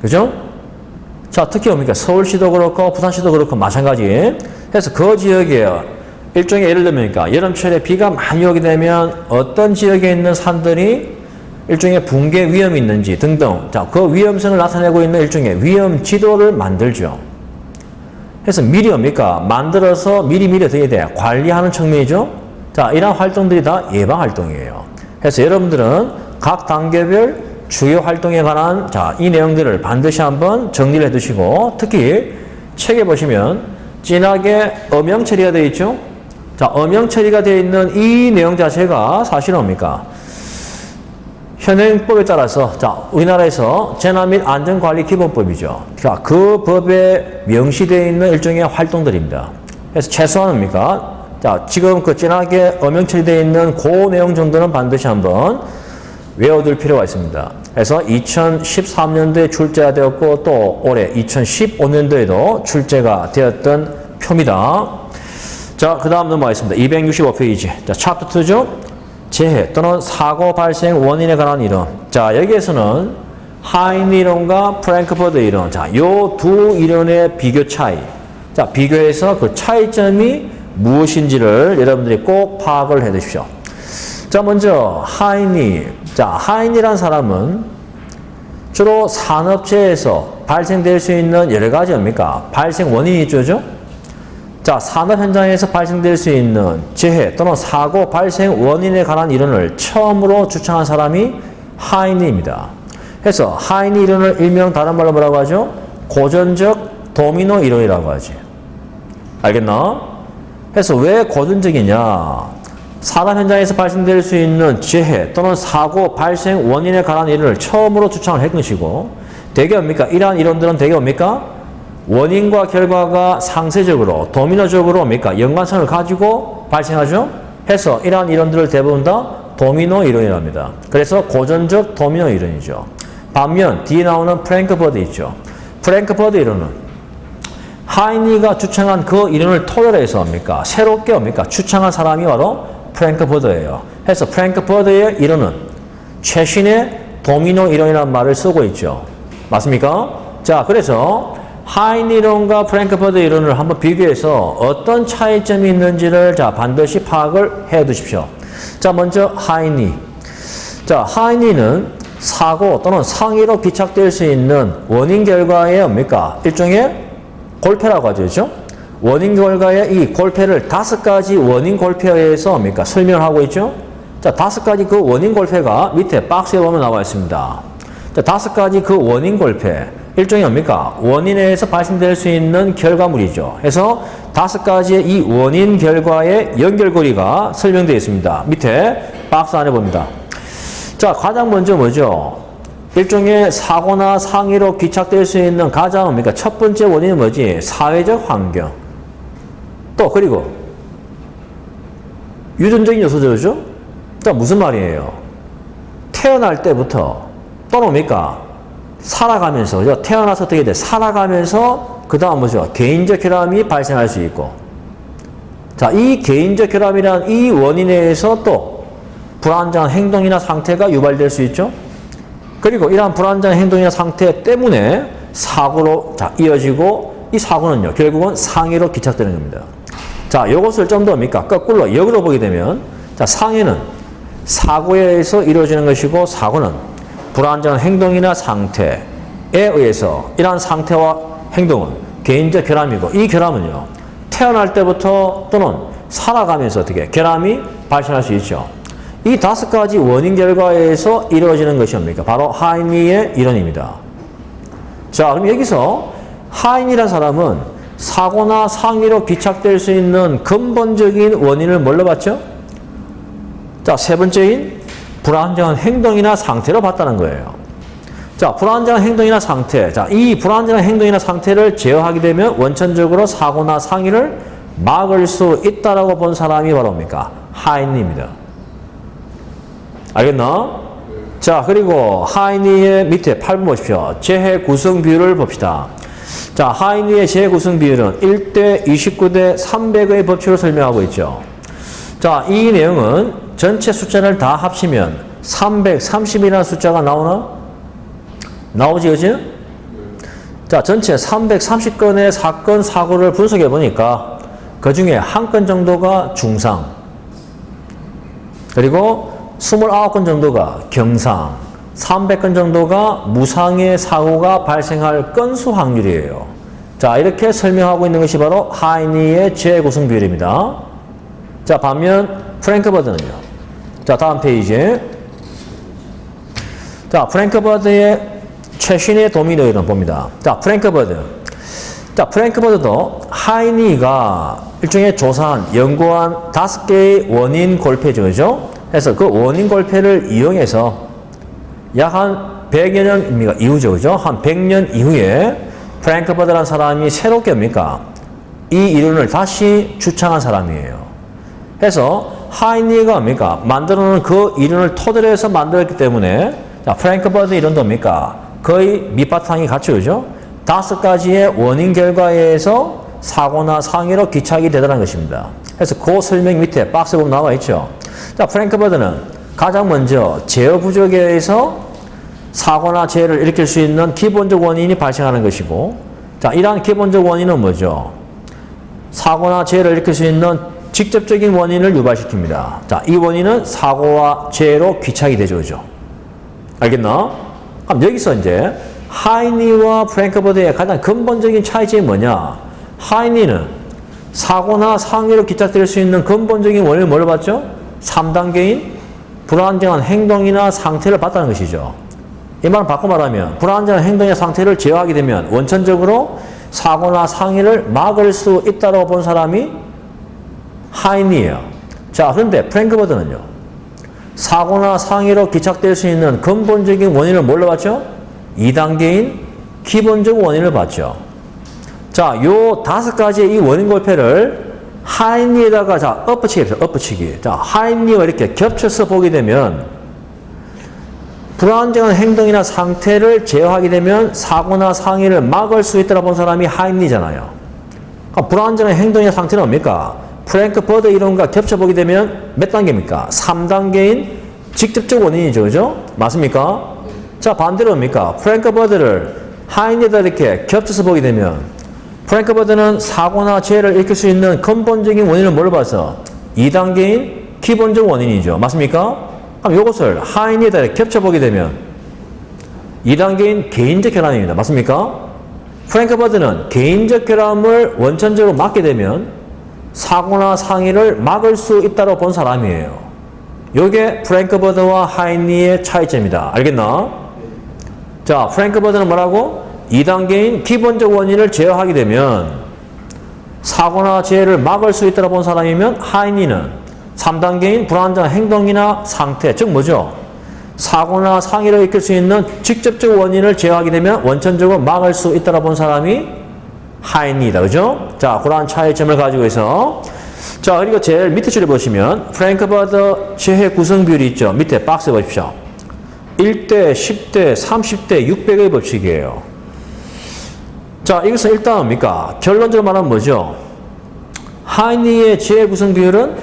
그죠? 자, 특히 뭡니까? 서울시도 그렇고 부산시도 그렇고 마찬가지. 그래서 그 지역에 일종의 예를 들면 여름철에 비가 많이 오게 되면 어떤 지역에 있는 산들이 일종의 붕괴 위험이 있는지 등등. 자, 그 위험성을 나타내고 있는 일종의 위험 지도를 만들죠. 그래서 미리 뭡니까? 만들어서 미리 어떻게 돼? 관리하는 측면이죠. 자, 이런 활동들이 다 예방 활동이에요. 그래서 여러분들은 각 단계별 주요 활동에 관한 자, 이 내용들을 반드시 한번 정리를 해 두시고, 특히 책에 보시면 진하게 엄형 처리가 되어 있죠. 자, 엄형 처리가 되어 있는 이 내용 자체가 사실은 뭡니까? 현행법에 따라서 자, 우리나라에서 재난 및 안전관리 기본법이죠. 자, 그 법에 명시되어 있는 일종의 활동들입니다. 그래서 최소한 뭡니까? 자, 지금 그 진하게 엄형 처리되어 있는 그 내용 정도는 반드시 한번 외워둘 필요가 있습니다. 그래서 2013년도에 출제가 되었고, 또 올해 2015년도에도 출제가 되었던 표입니다. 자, 그 다음 넘어가겠습니다. 265페이지. 자, 챕터 2죠. 재해 또는 사고 발생 원인에 관한 이론. 자, 여기에서는 하이니 이론과 프랭크퍼드 이론. 자, 요 두 이론의 비교 차이. 자, 비교해서 그 차이점이 무엇인지를 여러분들이 꼭 파악을 해 두십시오. 자, 먼저 하이니. 자, 하이니란 사람은 주로 산업재해에서 발생될 수 있는 여러 가지 뭡니까? 발생 원인이 있죠. 자, 산업 현장에서 발생될 수 있는 재해 또는 사고 발생 원인에 관한 이론을 처음으로 주창한 사람이 하이니입니다. 그래서 하이니 이론을 일명 다른 말로 뭐라고 하죠? 고전적 도미노 이론이라고 하지. 알겠나? 그래서 왜 고전적이냐? 산업 현장에서 발생될 수 있는 재해 또는 사고 발생 원인에 관한 이론을 처음으로 주창을 한 것이고, 대개 뭡니까? 이러한 이론들은 대개 뭡니까? 원인과 결과가 상세적으로, 도미노적으로 뭡니까? 연관성을 가지고 발생하죠? 해서 이러한 이론들을 대부분 다 도미노 이론이라고 합니다. 그래서 고전적 도미노 이론이죠. 반면 뒤에 나오는 프랭크퍼드 있죠. 프랭크퍼드 이론은 하이니가 주창한 그 이론을 토대로 해서 뭡니까? 새롭게 뭡니까? 주창한 사람이 바로 프랭크퍼드예요. 그래서 프랭크퍼드의 이론은 최신의 도미노 이론이라는 말을 쓰고 있죠. 맞습니까? 자, 그래서 하이니 이론과 프랭크퍼드 이론을 한번 비교해서 어떤 차이점이 있는지를 자, 반드시 파악을 해 두십시오. 자, 먼저 하이니. 자, 하이니는 사고 또는 상해로 비착될 수 있는 원인 결과의 뭡니까? 일종의 골패라고 하죠. 그렇죠? 원인 결과의 이 골패를 5가지 원인 골패에 의해서 뭡니까? 설명을 하고 있죠? 자, 5가지 그 원인 골패가 밑에 박스에 보면 나와 있습니다. 자, 5가지 그 원인 골패. 일종의 뭡니까? 원인에 의해서 발생될 수 있는 결과물이죠. 그래서 5가지의 이 원인 결과의 연결고리가 설명되어 있습니다. 밑에 박스 안에 봅니다. 자, 가장 먼저 뭐죠? 일종의 사고나 상해로 귀착될 수 있는 가장 뭡니까? 첫 번째 원인은 뭐지? 사회적 환경. 또 그리고 유전적인 요소죠. 또 무슨 말이에요? 태어날 때부터 또는 뭡니까? 살아가면서, 그죠? 태어나서 어떻게 돼? 살아가면서 그 다음 뭐죠? 개인적 결함이 발생할 수 있고, 자, 이 개인적 결함이란 이 원인에 의해서 또 불안정한 행동이나 상태가 유발될 수 있죠. 그리고 이러한 불안정한 행동이나 상태 때문에 사고로 자, 이어지고, 이 사고는요, 결국은 상해로 귀착되는 겁니다. 자, 이것을 좀 더 뭡니까? 거꾸로 역으로 보게 되면, 자, 상해는 사고에 의해서 이루어지는 것이고, 사고는 불안정한 행동이나 상태에 의해서 이러한 상태와 행동은 개인적 결함이고, 이 결함은요, 태어날 때부터 또는 살아가면서 어떻게 결함이 발생할 수 있죠. 이 5가지 원인 결과에 의해서 이루어지는 것이 뭡니까? 바로 하이니의 이론입니다. 자, 그럼 여기서 하이니라는 사람은 사고나 상해로 귀착될 수 있는 근본적인 원인을 뭘로 봤죠? 자, 세 번째인 불안정한 행동이나 상태로 봤다는 거예요. 자, 불안정한 행동이나 상태. 자, 이 불안정한 행동이나 상태를 제어하게 되면 원천적으로 사고나 상해를 막을 수 있다라고 본 사람이 바로 뭡니까? 하이니입니다. 알겠나? 자, 그리고 하이니의 밑에 8번 보십시오. 재해 구성 비율을 봅시다. 자, 하이니의 재해 구성 비율은 1대 29대 300의 법칙을 설명하고 있죠. 자, 이 내용은 전체 숫자를 다 합치면 330이라는 숫자가 나오나? 나오지, 그지? 자, 전체 330건의 사건, 사고를 분석해 보니까 그 중에 1건 정도가 중상, 그리고 29건 정도가 경상, 300건 정도가 무상의 사고가 발생할 건수 확률이에요. 자, 이렇게 설명하고 있는 것이 바로 하이니의 재해 구성 비율입니다. 자, 반면 프랭크 버드는요. 자, 다음 페이지. 자, 프랭크 버드의 최신의 도미노 이론 봅니다. 자, 프랭크 버드. 자, 프랭크 버드도 하이니가 일종의 조사한, 연구한 5개의 원인 골패죠. 그죠? 그래서 그 원인 골패를 이용해서 약 한 100여 년 이후죠. 그죠? 한 100년 이후에 프랭크 버드라는 사람이 새롭게 뭡니까? 이 이론을 다시 주창한 사람이에요. 그래서 하이니가 뭡니까? 만들어놓은 그 이론을 토대로 해서 만들었기 때문에 자, 프랭크 버드 이론도 뭡니까? 거의 밑바탕이 같죠. 그죠? 5가지의 원인 결과에 의해서 사고나 상해로 귀착이 되더라는 것입니다. 그래서 그 설명 밑에 박스에 보면 나와 있죠. 자, 프랭크 버드는 가장 먼저 제어 부족에 의해서 사고나 재해를 일으킬 수 있는 기본적 원인이 발생하는 것이고, 자, 이러한 기본적 원인은 뭐죠? 사고나 재해를 일으킬 수 있는 직접적인 원인을 유발시킵니다. 자, 이 원인은 사고와 재해로 귀착이 되죠. 그죠? 알겠나? 그럼 여기서 이제 하이니와 프랭크 버드의 가장 근본적인 차이점이 뭐냐? 하이니는 사고나 상해로 귀착될 수 있는 근본적인 원인을 뭘로 봤죠? 3단계인 불안정한 행동이나 상태를 봤다는 것이죠. 이 말은 바꿔 말하면 불안정한 행동이나 상태를 제어하게 되면 원천적으로 사고나 상해를 막을 수 있다고 본 사람이 하이니예요. 자, 그런데 프랭크 버드는요. 사고나 상해로 귀착될 수 있는 근본적인 원인을 뭘로 봤죠? 2단계인 기본적 원인을 봤죠. 자, 요 5가지의 이 원인 골패를 하이니에다가 자, 엎어치기 해보세요. 엎어치기. 자, 하이니와 이렇게 겹쳐서 보게 되면 불안정한 행동이나 상태를 제어하게 되면 사고나 상해를 막을 수 있다고 본 사람이 하이니잖아요. 그럼 불안정한 행동이나 상태는 뭡니까? 프랭크 버드 이론과 겹쳐보게 되면 몇 단계입니까? 3단계인 직접적 원인이죠. 그죠? 맞습니까? 자, 반대로 뭡니까? 프랭크 버드를 하이니에다 이렇게 겹쳐서 보게 되면 프랭크 버드는 사고나 재해를 일으킬 수 있는 근본적인 원인을 뭘로 봐서 2단계인 기본적 원인이죠. 맞습니까? 그럼 이것을 하이니에다 겹쳐보게 되면 2단계인 개인적 결함입니다. 맞습니까? 프랭크 버드는 개인적 결함을 원천적으로 막게 되면 사고나 상해를 막을 수 있다고 본 사람이에요. 요게 프랭크 버드와 하인리의 차이점이다. 알겠나? 자, 프랭크 버드는 뭐라고? 2단계인 기본적 원인을 제어하게 되면 사고나 재해를 막을 수 있다고 본 사람이면 하인리는 3단계인 불안정한 행동이나 상태, 즉 뭐죠? 사고나 상해를 일으킬 수 있는 직접적 원인을 제어하게 되면 원천적으로 막을 수 있다고 본 사람이 하인리다. 그죠? 자, 그러한 차이점을 가지고 있어. 자, 그리고 제일 밑에 줄에 보시면 프랭크 버드 재해 구성 비율이 있죠. 밑에 박스에 보십시오. 1대, 10대, 30대, 600의 법칙이에요. 자, 이것은 일단 뭡니까? 결론적으로 말하면 뭐죠? 하인리의 재해 구성 비율은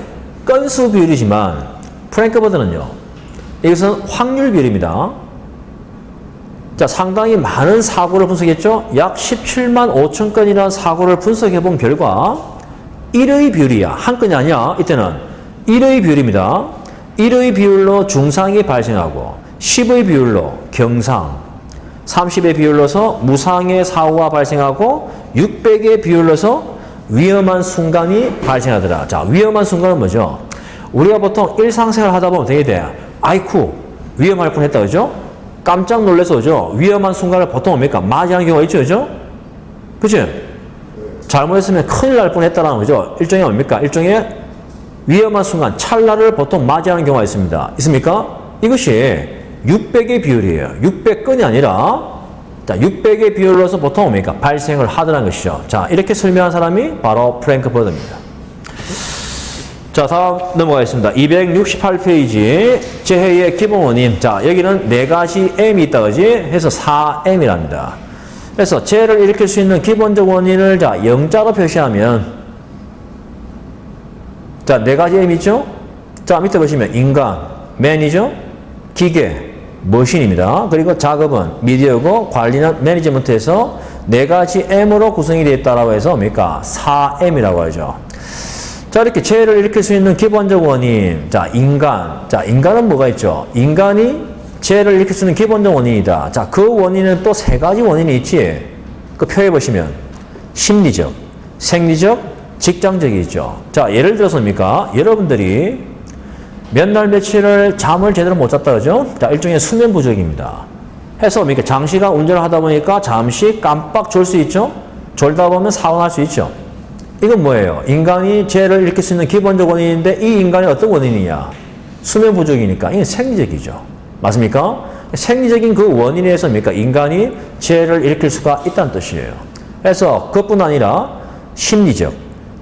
건수 비율이지만 프랭크 버드는요. 이것은 확률 비율입니다. 자, 상당히 많은 사고를 분석했죠. 약 17만 5천 건이라는 사고를 분석해 본 결과 1의 비율이야. 한 건이 아니야. 이때는 1의 비율입니다. 1의 비율로 중상이 발생하고 10의 비율로 경상, 30의 비율로서 무상의 사고가 발생하고 600의 비율로서 위험한 순간이 발생하더라. 자, 위험한 순간은 뭐죠? 우리가 보통 일상생활 하다 보면 되게 돼. 아이쿠, 위험할 뻔했다. 그죠? 깜짝 놀라서 그죠? 위험한 순간을 보통 뭡니까? 맞이하는 경우가 있죠. 그죠? 그치? 잘못했으면 큰일 날 뻔했다는 거죠. 일종의 뭡니까? 일종의 위험한 순간, 찰나를 보통 맞이하는 경우가 있습니다. 있습니까? 이것이 600의 비율이에요. 600건이 아니라 자, 600의 비율로서 보통 뭡니까? 발생을 하더라는 것이죠. 자, 이렇게 설명한 사람이 바로 프랭크 버드입니다. 자, 다음 넘어가겠습니다. 268페이지 재해의 기본 원인. 자, 여기는 4가지 M이 있다 그지? 해서 4M이랍니다. 그래서 재해를 일으킬 수 있는 기본적 원인을 자, 영자로 표시하면 자, 4가지 M 있죠? 자, 밑에 보시면 인간, man이죠? 기계, 머신입니다. 그리고 작업은 미디어고 관리는 매니지먼트에서 4가지 M으로 구성이 되어 있다고 해서 뭡니까? 4M이라고 하죠. 자, 이렇게 재해를 일으킬 수 있는 기본적 원인. 자, 인간. 자, 인간은 뭐가 있죠? 인간이 재해를 일으킬 수 있는 기본적 원인이다. 자, 그 원인은 또 3가지 원인이 있지. 그 표에 보시면 심리적, 생리적, 직장적이 있죠. 자, 예를 들어서 뭡니까? 여러분들이 몇 날 며칠을 잠을 제대로 못 잤다 그죠? 자, 일종의 수면 부족입니다. 해서 뭡니까? 장시간 운전을 하다 보니까 잠시 깜빡 졸 수 있죠? 졸다 보면 사고 날 수 있죠? 이건 뭐예요? 인간이 재해를 일으킬 수 있는 기본적 원인인데 이 인간이 어떤 원인이냐? 수면 부족이니까 이건 생리적이죠. 맞습니까? 생리적인 그 원인에 의해서 뭡니까? 인간이 재해를 일으킬 수가 있다는 뜻이에요. 그래서 그것뿐 아니라 심리적,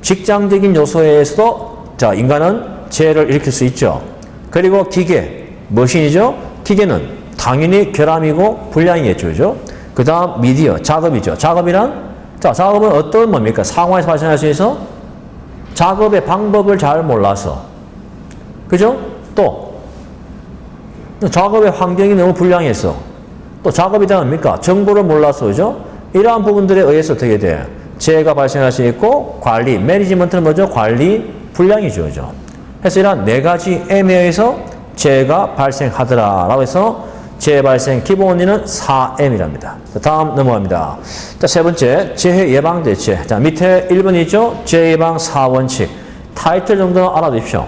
직장적인 요소에 의해서도 자, 인간은 재해를 일으킬 수 있죠. 그리고 기계, 머신이죠. 기계는 당연히 결함이고 불량이겠죠. 그죠? 그 다음 미디어, 작업이죠. 작업이란 자, 작업은 어떤 뭡니까? 상황에서 발생할 수 있어? 작업의 방법을 잘 몰라서. 그죠? 또 작업의 환경이 너무 불량해서. 또 작업이 다 뭡니까? 정보를 몰라서. 그죠? 이러한 부분들에 의해서 어떻게 돼? 재해가 발생할 수 있고 관리, 매니지먼트는 뭐죠? 관리 불량이죠. 그죠? 그래서 이러한 4가지 M에 의해서 재해가 발생하더라라고 해서 재해 발생 기본 원인은 4M이랍니다. 다음 넘어갑니다. 자, 세 번째, 재해 예방 대책. 자, 밑에 1번이 있죠? 재해 예방 4원칙. 타이틀 정도는 알아두십시오.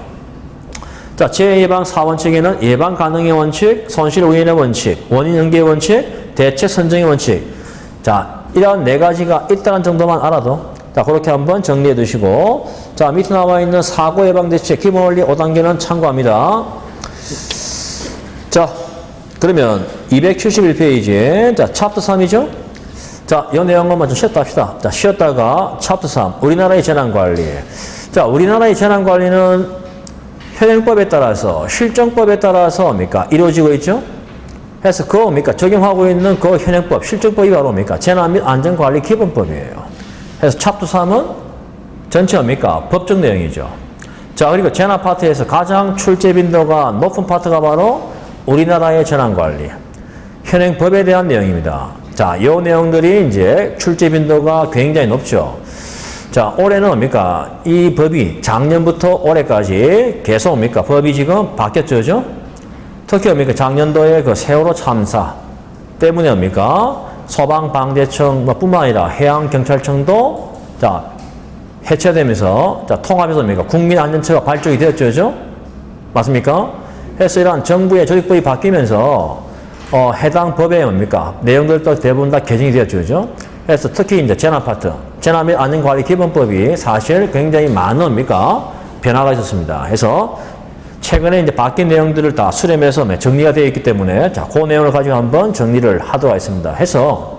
자, 재해 예방 4원칙에는 예방 가능의 원칙, 손실 우연의 원칙, 원인 연계의 원칙, 대책 선정의 원칙. 자, 이런 4가지가 있다는 정도만 알아도 자, 그렇게 한번 정리해 두시고 자, 밑에 나와 있는 사고 예방 대책 기본 원리 5단계는 참고합니다. 자, 그러면 271페이지에 자, 챕터 3이죠? 자, 이 내용만 좀 쉬었다 합시다. 자, 쉬었다가 챕터 3 우리나라의 재난관리. 자, 우리나라의 재난관리는 현행법에 따라서 실정법에 따라서 뭡니까? 이루어지고 있죠? 그래서 그 뭡니까? 적용하고 있는 그 현행법, 실정법이 바로 뭡니까? 재난 및 안전관리 기본법이에요. 그래서 챕터 3은 전체 뭡니까? 법적 내용이죠. 자, 그리고 재난 파트에서 가장 출제 빈도가 높은 파트가 바로 우리나라의 재난관리. 현행법에 대한 내용입니다. 자, 이 내용들이 이제 출제 빈도가 굉장히 높죠. 자, 올해는 뭡니까? 이 법이 작년부터 올해까지 계속 뭡니까? 법이 지금 바뀌었죠. 그죠? 특히 뭡니까? 작년도에 그 세월호 참사 때문에 뭡니까? 소방방재청 뿐만 아니라 해양경찰청도 자, 해체되면서 자, 통합해서 뭡니까? 국민안전처가 발족이 되었죠. 그죠? 맞습니까? 그래서 이러한 정부의 조직법이 바뀌면서 해당 법의 뭡니까? 내용들도 대부분 다 개정이 되었죠. 그죠? 그래서 특히 이제 재난파트, 재난 및 안전관리 기본법이 사실 굉장히 많은 뭡니까? 변화가 있었습니다. 그래서 최근에 이제 바뀐 내용들을 다 수렴해서 정리가 되어 있기 때문에 자, 그 내용을 가지고 한번 정리를 하도록 하겠습니다. 해서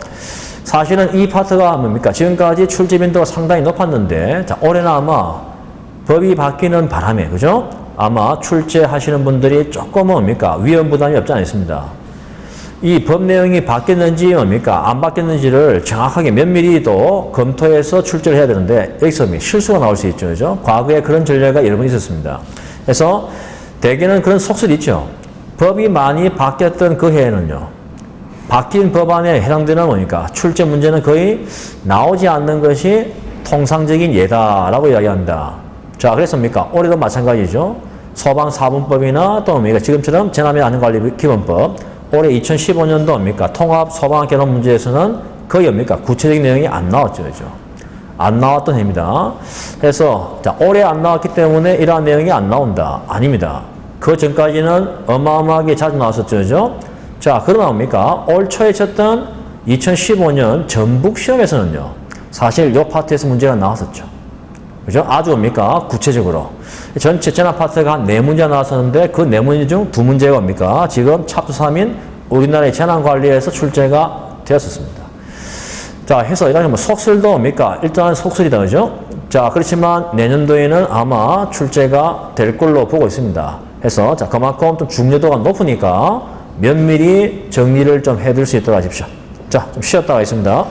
사실은 이 파트가 뭡니까? 지금까지 출제 빈도가 상당히 높았는데 자, 올해는 아마 법이 바뀌는 바람에 그죠? 아마 출제하시는 분들이 조금은 뭡니까? 위험 부담이 없지 않습니다. 이 법 내용이 바뀌었는지 뭡니까? 안 바뀌었는지를 정확하게 면밀히도 검토해서 출제를 해야 되는데 여기서 실수가 나올 수 있죠. 그죠? 과거에 그런 전례가 여러 번 있었습니다. 그래서 대개는 그런 속설이 있죠. 법이 많이 바뀌었던 그 해에는요. 바뀐 법안에 해당되는 뭡니까? 출제 문제는 거의 나오지 않는 것이 통상적인 예다라고 이야기합니다. 자, 그랬습니까? 올해도 마찬가지죠. 소방사분법이나 또 뭡니까? 지금처럼 재난 및 안전관리 기본법, 올해 2015년도 뭡니까? 통합 소방 개론 문제에서는 거의 뭡니까? 구체적인 내용이 안 나왔죠. 그죠? 안 나왔던 해입니다. 그래서 자, 올해 안 나왔기 때문에 이러한 내용이 안 나온다. 아닙니다. 그 전까지는 어마어마하게 자주 나왔었죠. 그죠? 자, 그러나 뭡니까? 올 초에 쳤던 2015년 전북 시험에서는요. 사실 이 파트에서 문제가 나왔었죠. 그죠? 아주 뭡니까? 구체적으로. 전체 재난 파트가 한 4문제 나왔었는데 그 4문제 중 2문제가 뭡니까? 지금 챕터 3인 우리나라의 재난관리에서 출제가 되었었습니다. 자, 해서 이런 뭐 속설도 뭡니까? 일단 속설이다. 그죠? 자, 그렇지만 내년도에는 아마 출제가 될 걸로 보고 있습니다. 해서 자, 그만큼 좀 중요도가 높으니까 면밀히 정리를 좀 해둘 수 있도록 하십시오. 자, 좀 쉬었다 가겠습니다.